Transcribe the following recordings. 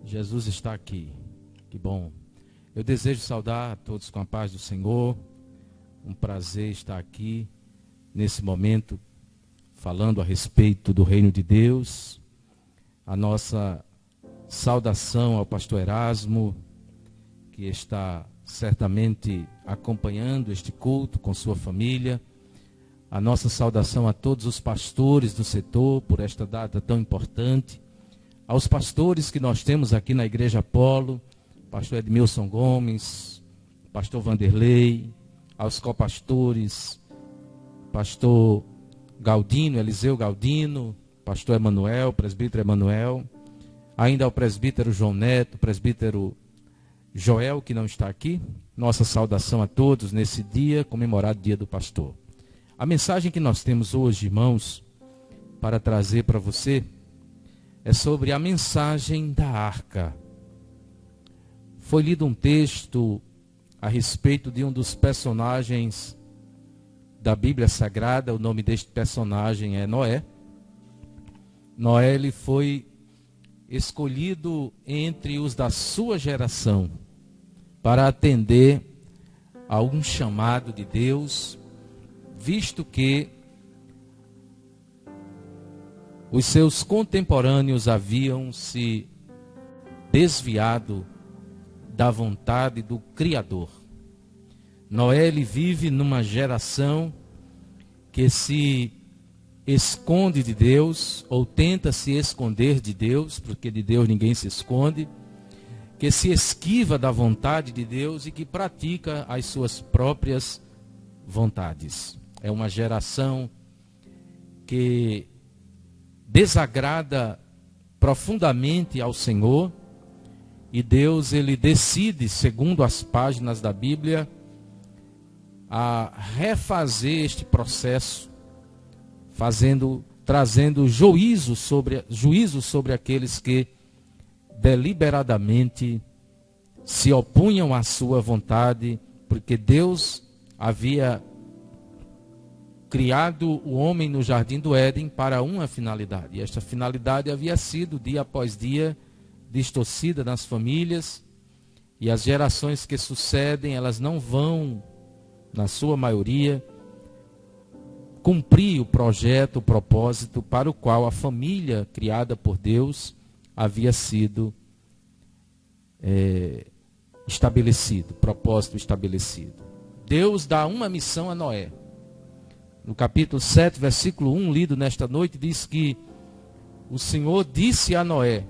Jesus está aqui. Que bom. Eu desejo saudar a todos com a paz do Senhor. Um prazer estar aqui nesse momento falando a respeito do reino de Deus. A nossa saudação ao pastor Erasmo, que está certamente acompanhando este culto com sua família. A nossa saudação a todos os pastores do setor por esta data tão importante. Aos pastores que nós temos aqui na Igreja Apolo, pastor Edmilson Gomes, pastor Vanderlei, aos copastores, pastor Galdino, Eliseu Galdino, pastor Emanuel, presbítero Emanuel, ainda ao presbítero João Neto, presbítero Joel, que não está aqui. Nossa saudação a todos nesse dia, comemorado Dia do Pastor. A mensagem que nós temos hoje, irmãos, para trazer para você, é sobre a mensagem da arca. Foi lido um texto a respeito de um dos personagens da Bíblia Sagrada. O nome deste personagem é Noé. Noé, ele foi escolhido entre os da sua geração para atender a um chamado de Deus, visto que os seus contemporâneos haviam se desviado da vontade do Criador. Noé, ele vive numa geração que se esconde de Deus, ou tenta se esconder de Deus, porque de Deus ninguém se esconde, que se esquiva da vontade de Deus e que pratica as suas próprias vontades. É uma geração que desagrada profundamente ao Senhor, e Deus, ele decide, segundo as páginas da Bíblia, a refazer este processo, trazendo juízo sobre aqueles que deliberadamente se opunham à sua vontade, porque Deus havia criado o homem no jardim do Éden para uma finalidade. E esta finalidade havia sido, dia após dia, distorcida nas famílias, e as gerações que sucedem, elas não vão, na sua maioria, cumprir o projeto, o propósito para o qual a família criada por Deus havia sido estabelecido, propósito estabelecido. Deus dá uma missão a Noé. No capítulo 7, versículo 1, lido nesta noite, diz que o Senhor disse a Noé: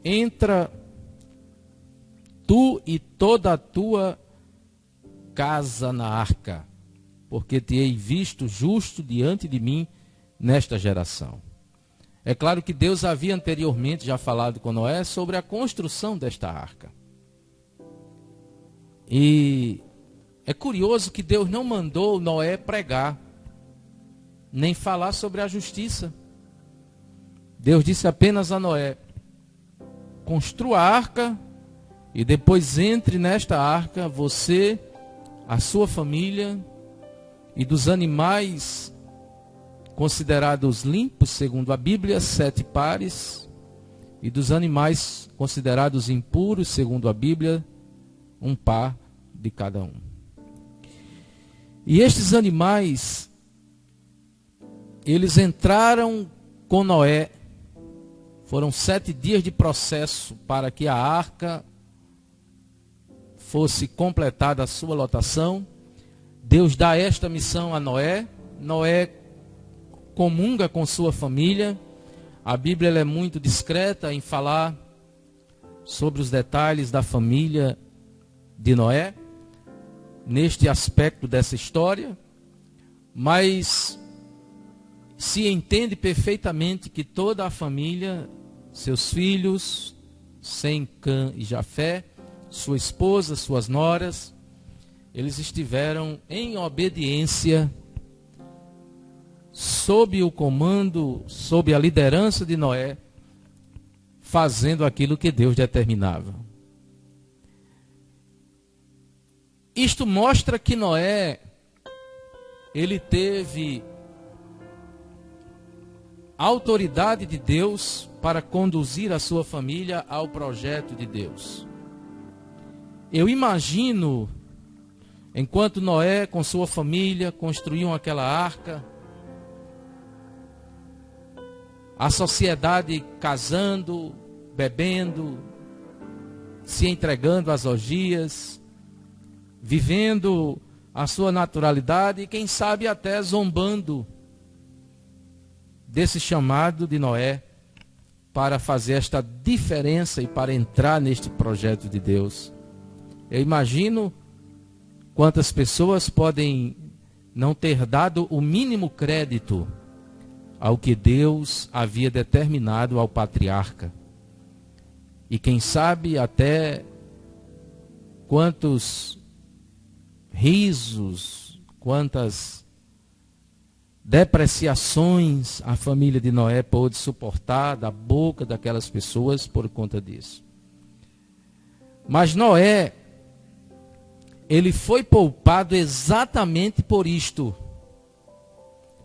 entra tu e toda a tua casa na arca, porque te hei visto justo diante de mim nesta geração. É claro que Deus havia anteriormente já falado com Noé sobre a construção desta arca. E é curioso que Deus não mandou Noé pregar, nem falar sobre a justiça. Deus disse apenas a Noé: construa a arca e depois entre nesta arca você, a sua família, e dos animais considerados limpos, segundo a Bíblia, 7 pares, e dos animais considerados impuros, segundo a Bíblia, 1 par de cada um. E estes animais, eles entraram com Noé. Foram 7 dias de processo para que a arca fosse completada a sua lotação. Deus dá esta missão a Noé. Noé comunga com sua família. A Bíblia ela é muito discreta em falar sobre os detalhes da família de Noé, neste aspecto dessa história, mas se entende perfeitamente que toda a família, seus filhos, Sem, Cã e Jafé, sua esposa, suas noras, eles estiveram em obediência, sob o comando, sob a liderança de Noé, fazendo aquilo que Deus determinava. Isto mostra que Noé, ele teve autoridade de Deus para conduzir a sua família ao projeto de Deus. Eu imagino, enquanto Noé com sua família construíam aquela arca, a sociedade casando, bebendo, se entregando às orgias, vivendo a sua naturalidade e quem sabe até zombando desse chamado de Noé para fazer esta diferença e para entrar neste projeto de Deus. Eu imagino quantas pessoas podem não ter dado o mínimo crédito ao que Deus havia determinado ao patriarca. E quem sabe até quantos risos, quantas depreciações a família de Noé pôde suportar da boca daquelas pessoas por conta disso. Mas Noé, ele foi poupado exatamente por isto,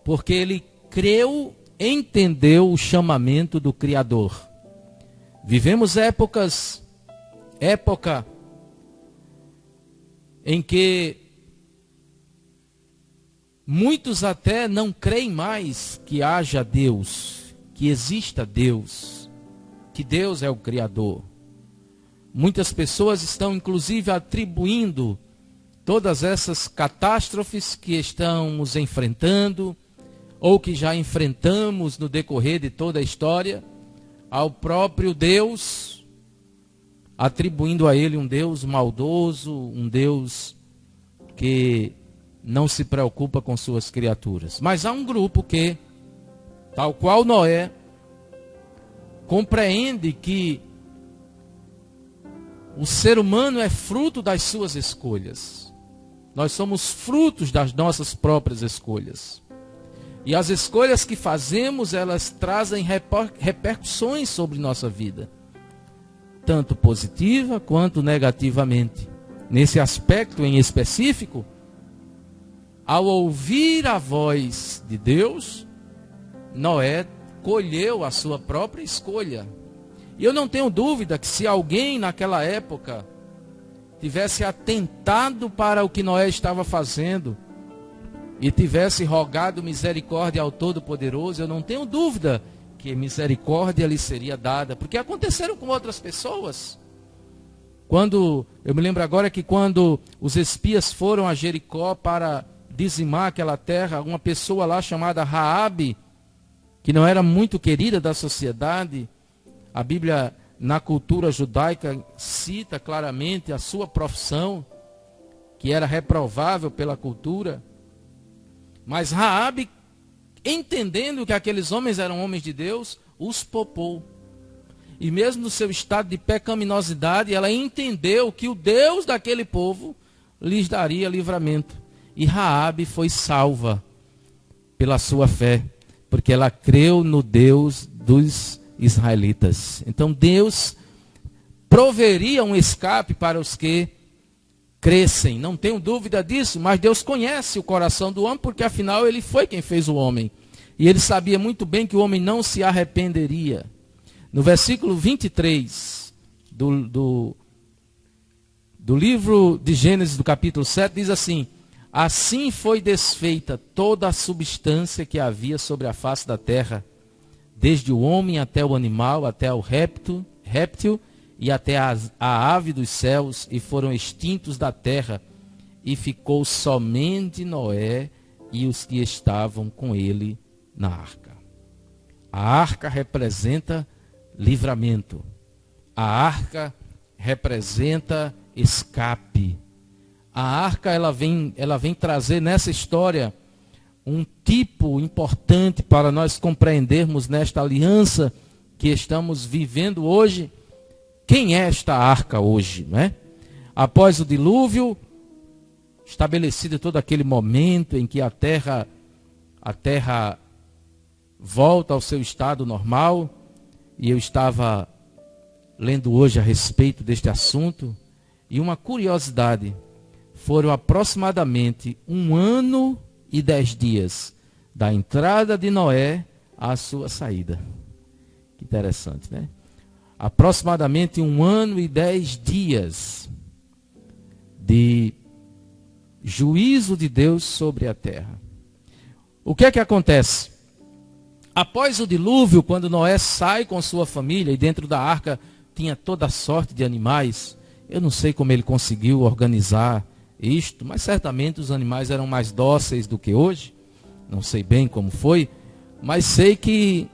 porque ele creu, entendeu o chamamento do Criador. Vivemos época em que muitos até não creem mais que haja Deus, que exista Deus, que Deus é o Criador. Muitas pessoas estão inclusive atribuindo todas essas catástrofes que estamos enfrentando, ou que já enfrentamos no decorrer de toda a história, ao próprio Deus, atribuindo a ele um Deus maldoso, um Deus que não se preocupa com suas criaturas. Mas há um grupo que, tal qual Noé, compreende que o ser humano é fruto das suas escolhas. Nós somos frutos das nossas próprias escolhas. E as escolhas que fazemos, elas trazem repercussões sobre nossa vida, tanto positiva quanto negativamente. Nesse aspecto em específico, ao ouvir a voz de Deus, Noé colheu a sua própria escolha. E eu não tenho dúvida que se alguém naquela época tivesse atentado para o que Noé estava fazendo e tivesse rogado misericórdia ao Todo-Poderoso, eu não tenho dúvida que misericórdia lhe seria dada, porque aconteceram com outras pessoas. Eu me lembro agora que quando os espias foram a Jericó para dizimar aquela terra, uma pessoa lá chamada Raabe, que não era muito querida da sociedade, a Bíblia, na cultura judaica, cita claramente a sua profissão, que era reprovável pela cultura. Mas Raabe, entendendo que aqueles homens eram homens de Deus, os poupou. E mesmo no seu estado de pecaminosidade, ela entendeu que o Deus daquele povo lhes daria livramento. E Raabe foi salva pela sua fé, porque ela creu no Deus dos israelitas. Então Deus proveria um escape para os que crescem, não tenho dúvida disso, mas Deus conhece o coração do homem, porque afinal ele foi quem fez o homem. E ele sabia muito bem que o homem não se arrependeria. No versículo 23 do livro de Gênesis, do capítulo 7, diz assim: assim foi desfeita toda a substância que havia sobre a face da terra, desde o homem até o animal, até o réptil e até a ave dos céus, e foram extintos da terra, e ficou somente Noé e os que estavam com ele na arca. A arca representa livramento. A arca representa escape. A arca ela vem trazer nessa história um tipo importante para nós compreendermos nesta aliança que estamos vivendo hoje. Quem é esta arca hoje, não é? Após o dilúvio, estabelecido todo aquele momento em que a terra volta ao seu estado normal, e eu estava lendo hoje a respeito deste assunto, e uma curiosidade, foram aproximadamente 1 ano e 10 dias da entrada de Noé a sua saída. Que interessante, né? Aproximadamente 1 ano e 10 dias de juízo de Deus sobre a terra. O que é que acontece? Após o dilúvio, quando Noé sai com sua família e dentro da arca tinha toda sorte de animais, eu não sei como ele conseguiu organizar isto, mas certamente os animais eram mais dóceis do que hoje, não sei bem como foi, mas sei que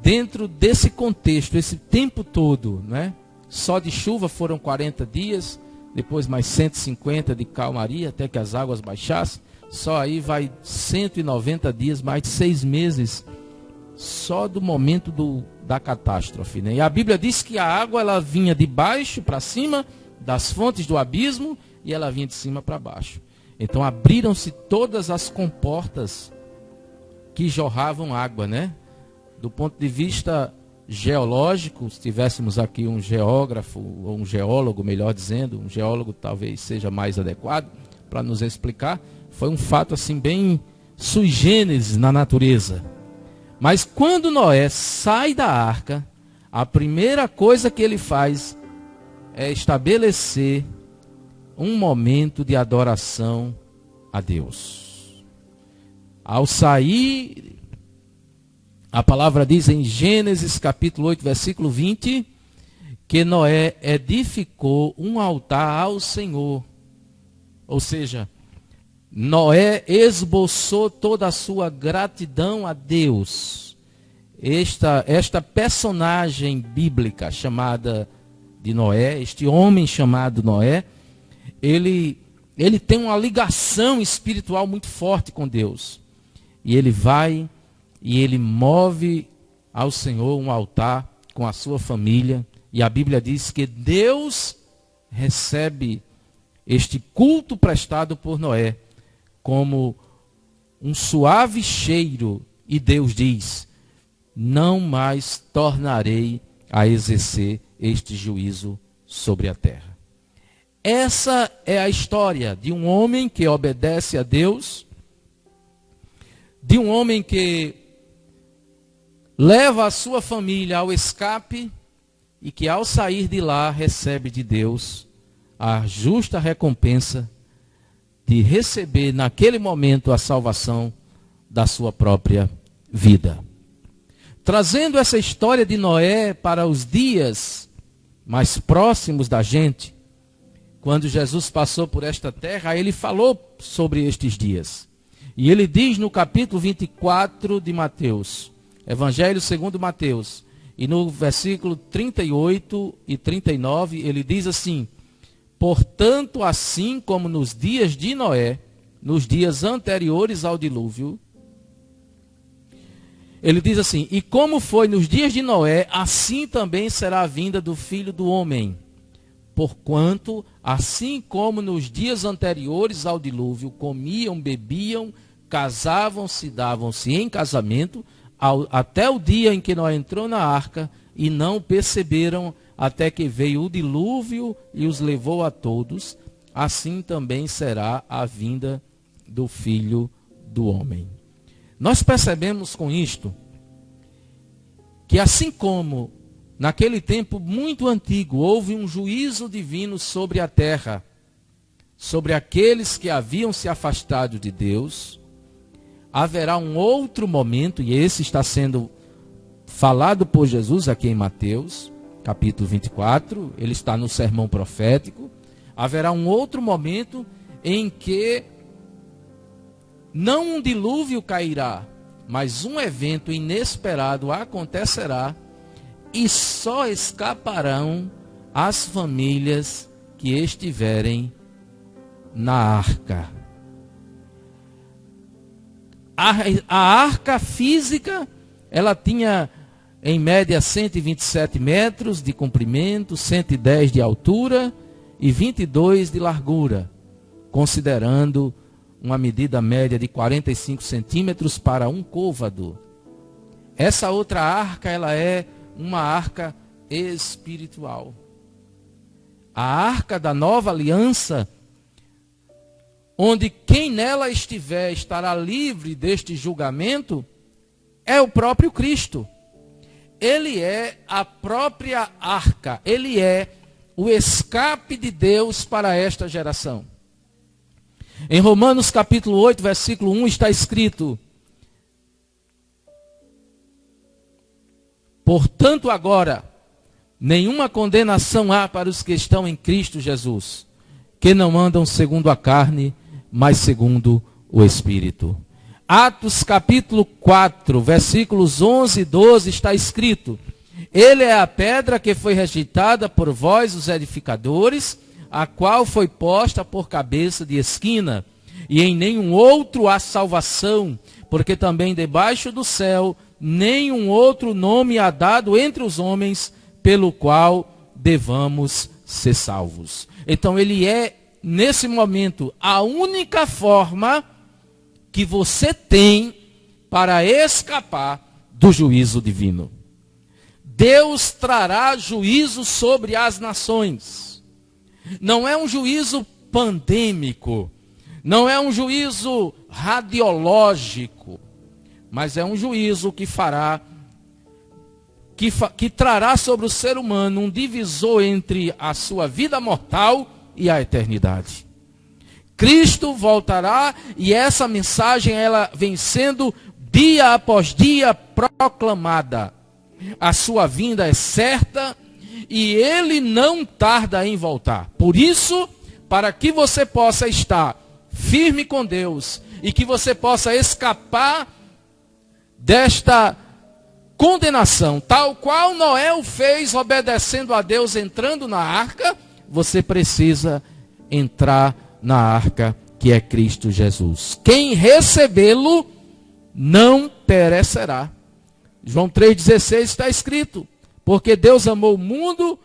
dentro desse contexto, esse tempo todo, né, só de chuva foram 40 dias, depois mais 150 de calmaria até que as águas baixassem, só aí vai 190 dias, mais de 6 meses, só do momento da catástrofe, né? E a Bíblia diz que a água ela vinha de baixo para cima, das fontes do abismo, e ela vinha de cima para baixo. Então abriram-se todas as comportas que jorravam água, né? Do ponto de vista geológico, se tivéssemos aqui um geógrafo, ou um geólogo, melhor dizendo, um geólogo talvez seja mais adequado para nos explicar, foi um fato assim bem sui generis na natureza. Mas quando Noé sai da arca, a primeira coisa que ele faz é estabelecer um momento de adoração a Deus. Ao sair, a palavra diz em Gênesis capítulo 8, versículo 20, que Noé edificou um altar ao Senhor. Ou seja, Noé esboçou toda a sua gratidão a Deus. Esta personagem bíblica chamada de Noé, este homem chamado Noé, ele tem uma ligação espiritual muito forte com Deus. E ele vai e ele move ao Senhor um altar com a sua família. E a Bíblia diz que Deus recebe este culto prestado por Noé como um suave cheiro, e Deus diz: não mais tornarei a exercer este juízo sobre a terra. Essa é a história de um homem que obedece a Deus, de um homem que leva a sua família ao escape e que ao sair de lá recebe de Deus a justa recompensa de receber naquele momento a salvação da sua própria vida. Trazendo essa história de Noé para os dias mais próximos da gente, quando Jesus passou por esta terra, ele falou sobre estes dias. E ele diz no capítulo 24 de Mateus, Evangelho segundo Mateus, e no versículo 38 e 39, ele diz assim: portanto, assim como nos dias de Noé, nos dias anteriores ao dilúvio, ele diz assim: e como foi nos dias de Noé, assim também será a vinda do Filho do Homem. Porquanto, assim como nos dias anteriores ao dilúvio, comiam, bebiam, casavam-se, davam-se em casamento, até o dia em que Noé entrou na arca, e não perceberam até que veio o dilúvio e os levou a todos, assim também será a vinda do Filho do Homem. Nós percebemos com isto que assim como naquele tempo muito antigo houve um juízo divino sobre a terra, sobre aqueles que haviam se afastado de Deus, haverá um outro momento, e esse está sendo falado por Jesus aqui em Mateus, capítulo 24, ele está no sermão profético. Haverá um outro momento em que não um dilúvio cairá, mas um evento inesperado acontecerá e só escaparão as famílias que estiverem na arca. A arca física, ela tinha em média 127 metros de comprimento, 110 de altura e 22 de largura, considerando uma medida média de 45 centímetros para um côvado. Essa outra arca, ela é uma arca espiritual. A arca da nova aliança, onde quem nela estiver estará livre deste julgamento, é o próprio Cristo. Ele é a própria arca. Ele é o escape de Deus para esta geração. Em Romanos capítulo 8, versículo 1 está escrito: portanto agora, nenhuma condenação há para os que estão em Cristo Jesus, que não andam segundo a carne, mas segundo o Espírito. Atos capítulo 4, versículos 11 e 12 está escrito: ele é a pedra que foi rejeitada por vós, os edificadores, a qual foi posta por cabeça de esquina, e em nenhum outro há salvação, porque também debaixo do céu nenhum outro nome há dado entre os homens, pelo qual devamos ser salvos. Então ele é, nesse momento, a única forma que você tem para escapar do juízo divino. Deus trará juízo sobre as nações. Não é um juízo pandêmico, não é um juízo radiológico, mas é um juízo que fará, que trará sobre o ser humano um divisor entre a sua vida mortal e a eternidade. Cristo voltará e essa mensagem ela vem sendo dia após dia proclamada. A sua vinda é certa e ele não tarda em voltar. Por isso, para que você possa estar firme com Deus e que você possa escapar desta condenação, tal qual Noé o fez obedecendo a Deus, entrando na arca, você precisa entrar na arca que é Cristo Jesus. Quem recebê-lo não perecerá. João 3,16 está escrito: porque Deus amou o mundo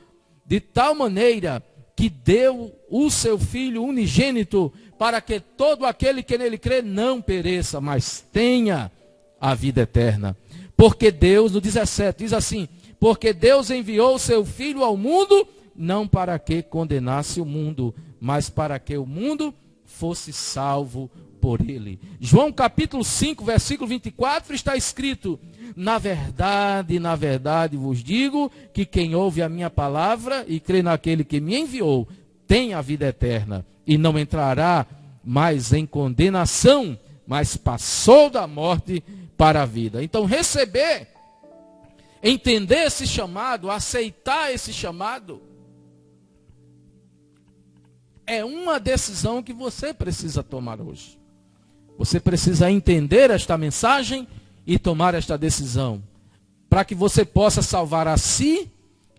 de tal maneira que deu o seu Filho unigênito, para que todo aquele que nele crê não pereça, mas tenha a vida eterna. Porque Deus, no 17, diz assim: porque Deus enviou o seu Filho ao mundo, não para que condenasse o mundo, mas para que o mundo fosse salvo por ele. João capítulo 5, versículo 24, está escrito: na verdade vos digo, que quem ouve a minha palavra e crê naquele que me enviou, tem a vida eterna, e não entrará mais em condenação, mas passou da morte para a vida. Então receber, entender esse chamado, aceitar esse chamado, é uma decisão que você precisa tomar hoje. Você precisa entender esta mensagem e tomar esta decisão, para que você possa salvar a si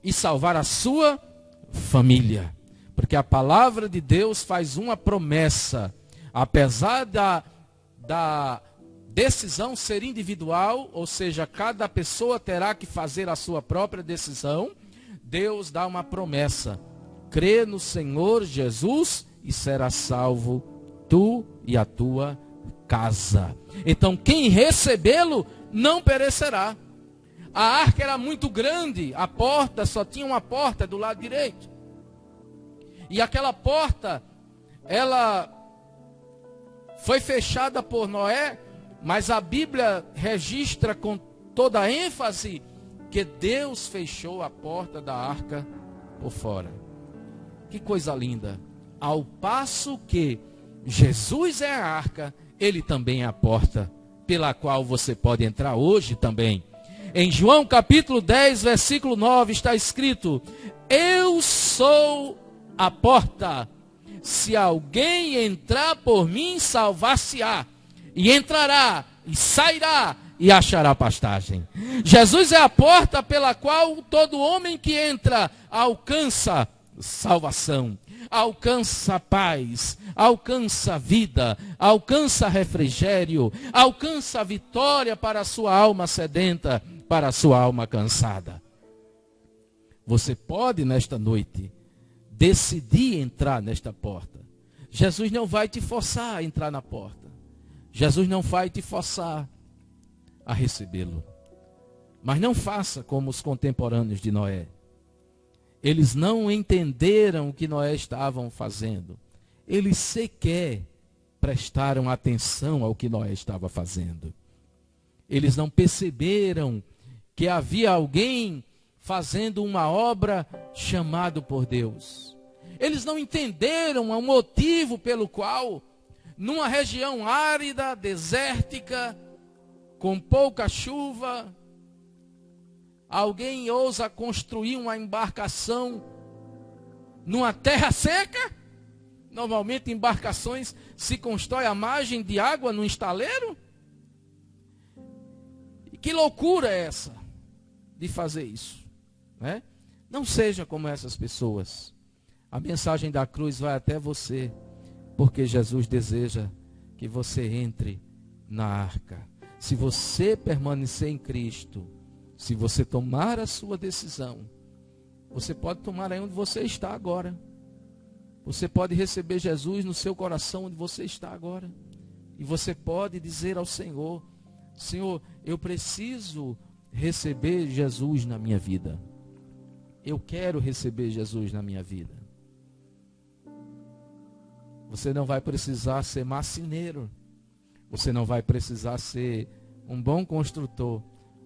e salvar a sua família. Porque a palavra de Deus faz uma promessa, apesar da decisão ser individual, ou seja, cada pessoa terá que fazer a sua própria decisão, Deus dá uma promessa: crê no Senhor Jesus e será salvo tu e a tua casa. Então quem recebê-lo não perecerá. A arca era muito grande, a porta só tinha uma porta do lado direito. E aquela porta, ela foi fechada por Noé, mas a Bíblia registra com toda a ênfase que Deus fechou a porta da arca por fora. Que coisa linda! Ao passo que Jesus é a arca, ele também é a porta pela qual você pode entrar hoje também. Em João capítulo 10, versículo 9 está escrito: eu sou a porta. Se alguém entrar por mim, salvar-se-á. E entrará, e sairá, e achará pastagem. Jesus é a porta pela qual todo homem que entra alcança salvação, alcança paz, alcança vida, alcança refrigério, alcança vitória para a sua alma sedenta, para a sua alma cansada. Você pode nesta noite decidir entrar nesta porta. Jesus não vai te forçar a entrar na porta. Jesus não vai te forçar a recebê-lo. Mas não faça como os contemporâneos de Noé. Eles não entenderam o que Noé estava fazendo. Eles sequer prestaram atenção ao que Noé estava fazendo. Eles não perceberam que havia alguém fazendo uma obra chamado por Deus. Eles não entenderam o motivo pelo qual, numa região árida, desértica, com pouca chuva, alguém ousa construir uma embarcação numa terra seca. Normalmente embarcações se constroem à margem de água no estaleiro. E que loucura é essa de fazer isso, né? Não seja como essas pessoas. A mensagem da cruz vai até você, porque Jesus deseja que você entre na arca. Se você permanecer em Cristo, se você tomar a sua decisão, você pode tomar aí onde você está agora. Você pode receber Jesus no seu coração onde você está agora. E você pode dizer ao Senhor: Senhor, eu preciso receber Jesus na minha vida. Eu quero receber Jesus na minha vida. Você não vai precisar ser marceneiro. Você não vai precisar ser um bom construtor,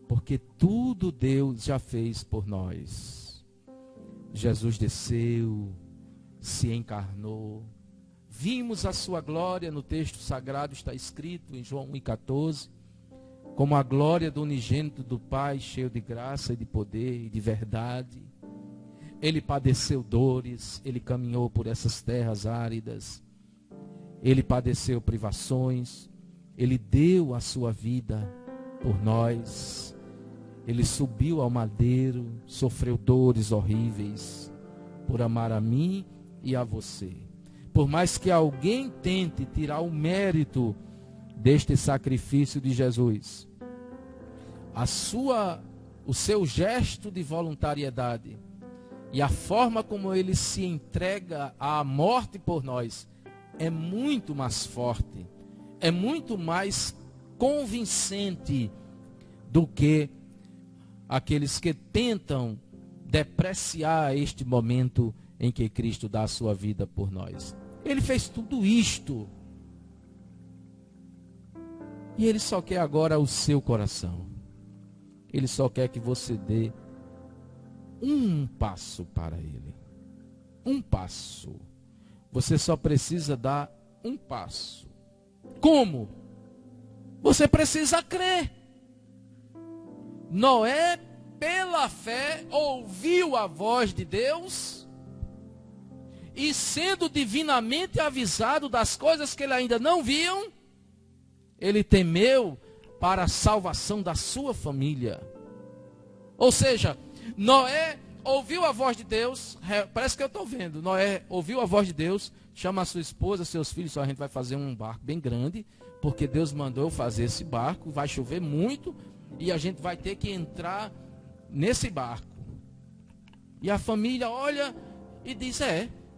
porque tudo Deus já fez por nós. Jesus desceu, se encarnou. Vimos a sua glória no texto sagrado, está escrito em João 1,14, como a glória do unigênito do Pai, cheio de graça e de poder e de verdade. Ele padeceu dores, ele caminhou por essas terras áridas, ele padeceu privações, ele deu a sua vida por nós, ele subiu ao madeiro, sofreu dores horríveis por amar a mim e a você. Por mais que alguém tente tirar o mérito deste sacrifício de Jesus, o seu gesto de voluntariedade e a forma como ele se entrega à morte por nós é muito mais forte, é muito mais convincente do que aqueles que tentam depreciar este momento em que Cristo dá a sua vida por nós. Ele fez tudo isto e ele só quer agora o seu coração. Ele só quer que você dê um passo para ele. Um passo. Você só precisa dar um passo. Como? Você precisa crer. Noé, pela fé, ouviu a voz de Deus e, sendo divinamente avisado das coisas que ele ainda não viu, ele temeu para a salvação da sua família. Ou seja, Noé ouviu a voz de Deus, parece que eu estou vendo, Noé ouviu a voz de Deus, chama a sua esposa, seus filhos, só a gente vai fazer um barco bem grande, porque Deus mandou eu fazer esse barco, vai chover muito, e a gente vai ter que entrar nesse barco. E a família olha e diz: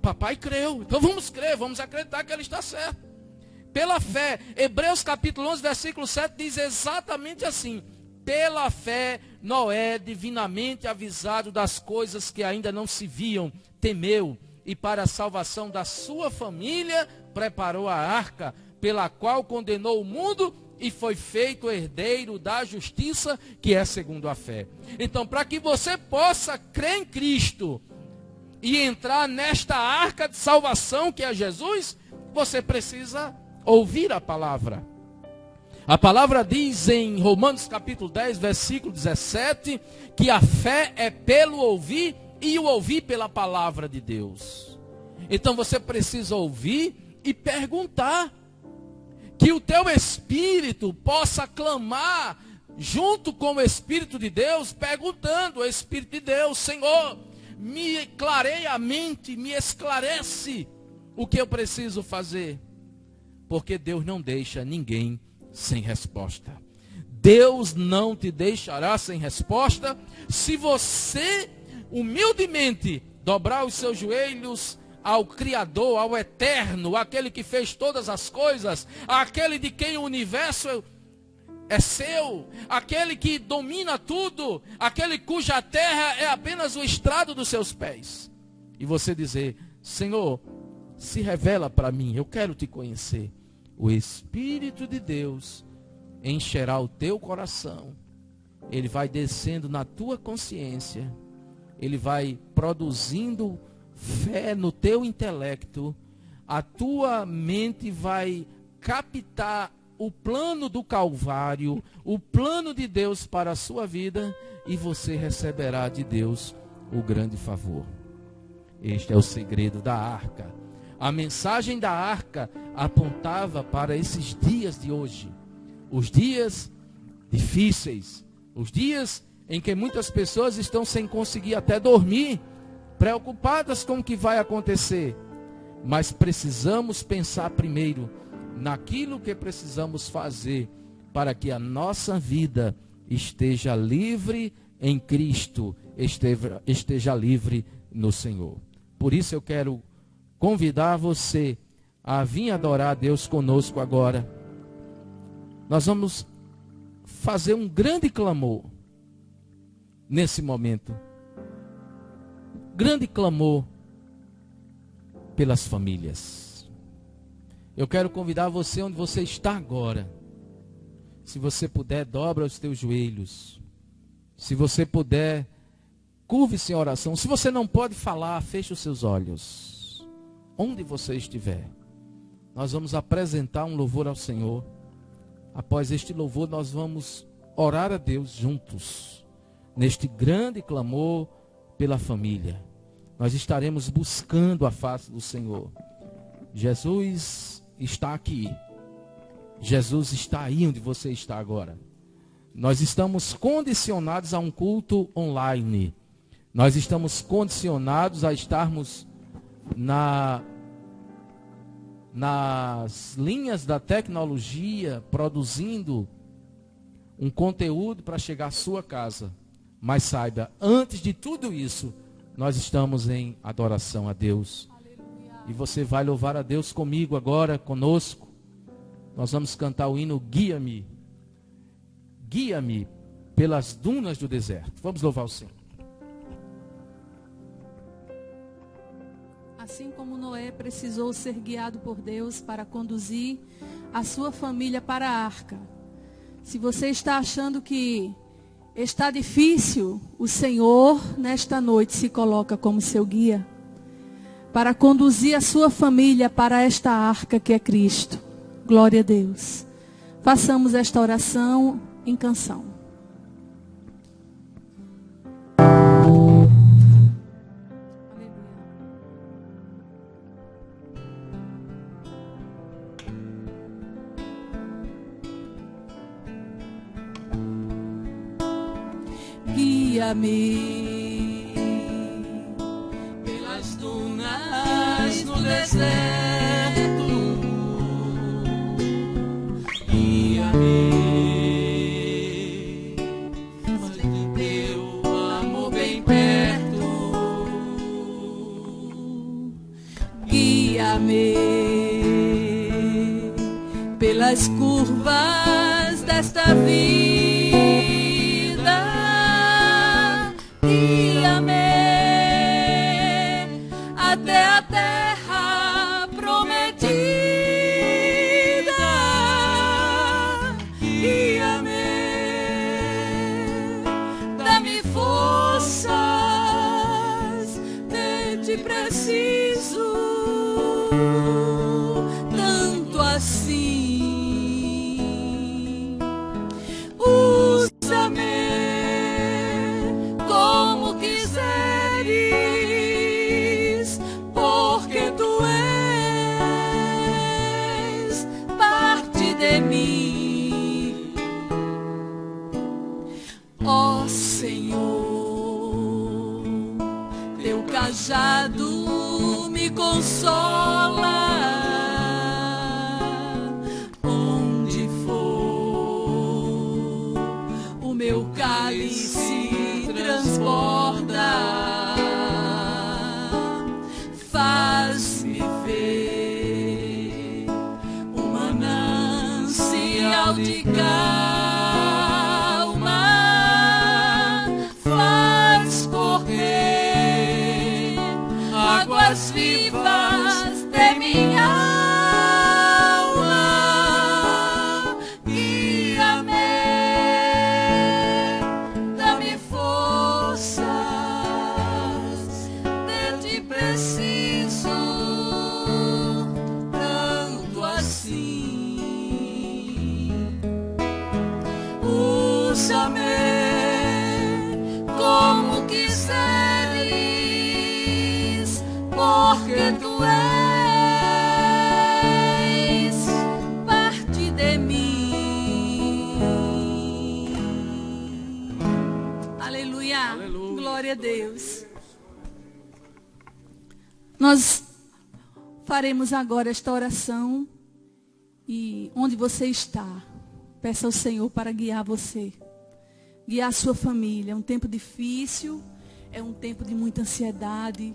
papai creu, então vamos crer, vamos acreditar que ele está certo. Pela fé, Hebreus capítulo 11, versículo 7 diz exatamente assim: pela fé, Noé, divinamente avisado das coisas que ainda não se viam, temeu, e para a salvação da sua família, preparou a arca, pela qual condenou o mundo e foi feito herdeiro da justiça, que é segundo a fé. Então, para que você possa crer em Cristo e entrar nesta arca de salvação que é Jesus, você precisa ouvir a palavra. A palavra diz em Romanos capítulo 10, versículo 17, que a fé é pelo ouvir e o ouvir pela palavra de Deus. Então você precisa ouvir e perguntar, que o teu espírito possa clamar junto com o Espírito de Deus, perguntando ao Espírito de Deus: Senhor, me clareia a mente, me esclarece o que eu preciso fazer. Porque Deus não deixa ninguém sem resposta. Deus não te deixará sem resposta se você humildemente dobrar os seus joelhos ao Criador, ao Eterno, aquele que fez todas as coisas, aquele de quem o universo é seu, aquele que domina tudo, aquele cuja terra é apenas o estrado dos seus pés. E você dizer: Senhor, se revela para mim, eu quero te conhecer. O Espírito de Deus encherá o teu coração, ele vai descendo na tua consciência, ele vai produzindo fé no teu intelecto, a tua mente vai captar o plano do Calvário, o plano de Deus para a sua vida, e você receberá de Deus o grande favor. Este é o segredo da arca. A mensagem da arca apontava para esses dias de hoje, os dias difíceis, os dias em que muitas pessoas estão sem conseguir até dormir, preocupadas com o que vai acontecer. Mas precisamos pensar primeiro naquilo que precisamos fazer para que a nossa vida esteja livre em Cristo, esteja livre no Senhor. Por isso eu quero convidar você a vir adorar a Deus conosco agora. Nós vamos fazer um grande clamor nesse momento. Grande clamor pelas famílias. Eu quero convidar você onde você está agora. Se você puder, dobra os teus joelhos. Se você puder, curve-se em oração. Se você não pode falar, feche os seus olhos. Onde você estiver, nós vamos apresentar um louvor ao Senhor. Após este louvor, nós vamos orar a Deus juntos, neste grande clamor pela família. Nós estaremos buscando a face do Senhor. Jesus está aqui. Jesus está aí onde você está agora. Nós estamos condicionados a um culto online. Nós estamos condicionados a estarmos nas linhas da tecnologia, produzindo um conteúdo para chegar à sua casa. Mas saiba, antes de tudo isso, nós estamos em adoração a Deus. Aleluia. E você vai louvar a Deus comigo agora, conosco. Nós vamos cantar o hino Guia-me. Guia-me pelas dunas do deserto. Vamos louvar o Senhor. Assim como Noé precisou ser guiado por Deus para conduzir a sua família para a arca. Se você está achando que está difícil, o Senhor nesta noite se coloca como seu guia para conduzir a sua família para esta arca que é Cristo. Glória a Deus. Façamos esta oração em canção. Guia-me pelas dunas no deserto. Guia-me, onde teu amor bem perto. Guia-me pelas curvas desta vida. Guia-me até a terra prometida. Guia-me, dá-me forças, te preciso tanto assim. Usa-me como quiseres, porque tu és parte de mim. Ó Senhor, teu cajado me consola. Onde for, o meu cálice transborda. Faz-me ver um manancial de calma. Faz correr águas vivas de minha alma. Guia-me deixa-me como quiseres, porque tu és parte de mim. Aleluia. Aleluia. Glória a Deus. Nós faremos agora esta oração e onde você está, peça ao Senhor para guiar você, guiar a sua família. É um tempo difícil, é um tempo de muita ansiedade,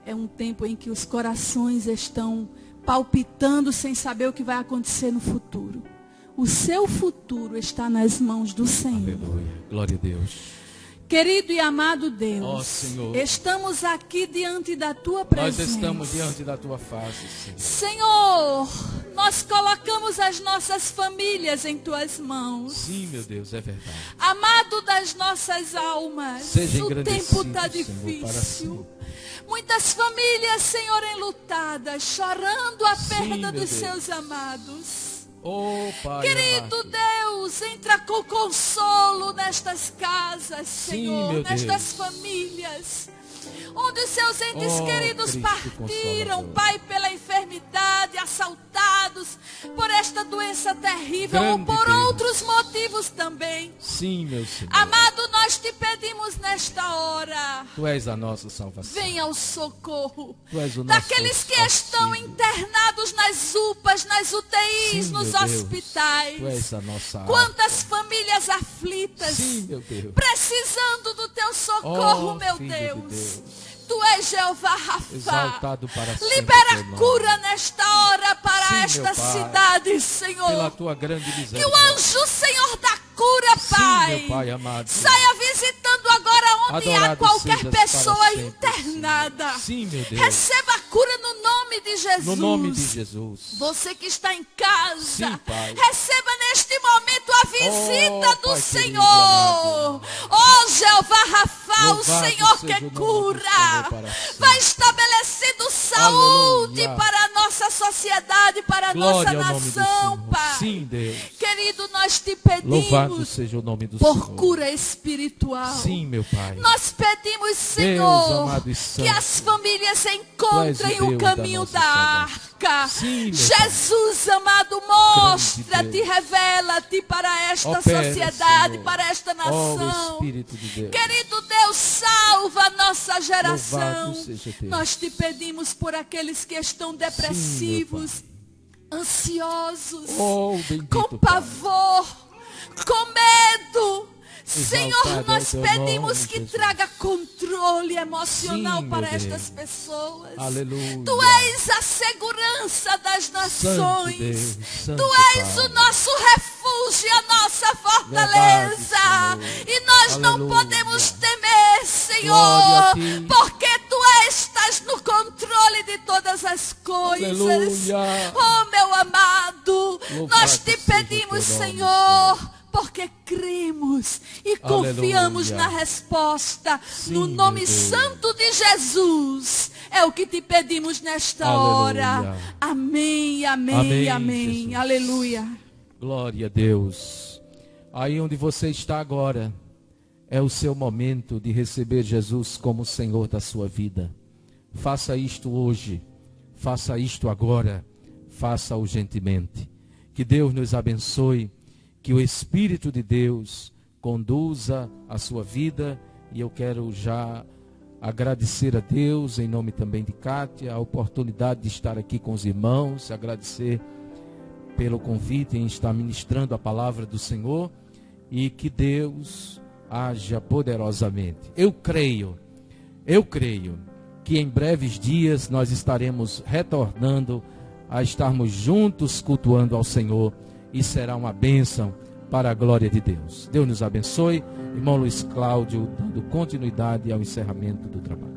é um tempo em que os corações estão palpitando sem saber o que vai acontecer no futuro. O seu futuro está nas mãos do Senhor. Aleluia. Glória a Deus. Querido e amado Deus, Ó Senhor, estamos aqui diante da Tua presença. nós estamos diante da Tua face, Senhor. Senhor, nós colocamos as nossas famílias em Tuas mãos. Sim, meu Deus, é verdade. Amado das nossas almas, Seja o engrandecido, tempo está Senhor, para difícil. sempre. Muitas famílias, Senhor, enlutadas, chorando a Sim, perda meu dos Deus. seus amados. Oh, Pai Querido amado. Deus, entra com consolo nestas casas, Sim, Senhor, meu nestas Deus. famílias, onde os seus entes Oh, queridos Cristo partiram, Consolador. Pai, pela enfermidade, assaltados por esta doença terrível ou Grande por Deus. outros motivos também. Sim, meu Senhor. Amado, nós te pedimos nesta hora, Tu és a nossa salvação. venha ao socorro Tu és o nosso daqueles que auxílio. estão internados nas UPAs, nas UTIs, Sim, nos meu Deus. hospitais. Tu és a nossa Quantas famílias aflitas, Sim, meu Deus. precisando do teu socorro, Oh, meu Filho de Deus. Deus. Tu és Jeová Rafa. Exaltado para sempre Libera teu nome. cura nesta hora para Sim, esta meu Pai. cidade, Senhor. Pela tua grande Que o misericórdia. anjo, Senhor, da cura, Sim, Pai, meu Pai amado. saia visitando agora onde há Adorado qualquer sejas pessoa para sempre, internada. Sim, meu Deus. Receba a cura no nome de Jesus. No nome de Jesus. Você que está em casa, Sim, Pai. receba neste momento a visita Oh, do Pai Senhor. Oh, Jeová Rafa, o Louvado Senhor seja que o nome do cura. Senhor para sempre. Vai estabelecendo saúde Aleluia. para a nossa sociedade, para a Glória nossa ao nome do nação, Senhor. Pai. Sim, Deus. Querido, nós te Louvado pedimos seja o nome do por Senhor. cura espiritual. Sim, meu Pai. Nós pedimos, Senhor, amado e que santo, as famílias Tu encontrem és o o Deus caminho da da nossa arca. Sim, meu Jesus, amado, mostra-te, Deus. revela-te para esta Opera, sociedade, Senhor. para esta Oh, nação. Espírito de Deus. Querido Deus, salva a nossa geração. Louvado seja Deus. Nós te pedimos por aqueles que estão depressivos, ansiosos, Oh, bendito com Pai. pavor, com medo. Senhor, Exaltado é o nós teu pedimos nome, que Jesus. traga controle emocional Sim, para meu estas Deus. pessoas. Aleluia. Tu és a segurança das Santo nações. Deus, Santo Tu és Pai. o nosso refúgio, a nossa fortaleza. Verdade, Senhor. E nós não Aleluia. podemos temer, Senhor, Glória a ti. porque Tu estás no controle de todas as coisas. Aleluia. Oh, meu amado, Louvado nós te seja o pedimos, teu nome, Senhor, porque cremos e confiamos Aleluia. na resposta. Sim, No meu nome Deus. santo de Jesus, é o que te pedimos nesta Aleluia. hora. Amém, amém, Amém, amém. Jesus. Aleluia. Glória a Deus. Aí onde você está agora, é o seu momento de receber Jesus como Senhor da sua vida. Faça isto hoje. Faça isto agora. Faça urgentemente. Que Deus nos abençoe. Que o Espírito de Deus conduza a sua vida. E eu quero já agradecer a Deus, em nome também de Kátia, a oportunidade de estar aqui com os irmãos. Agradecer pelo convite em estar ministrando a palavra do Senhor. E que Deus haja poderosamente. Eu creio que em breves dias nós estaremos retornando a estarmos juntos cultuando ao Senhor. E será uma bênção para a glória de Deus. Deus nos abençoe. Irmão Luiz Cláudio, dando continuidade ao encerramento do trabalho.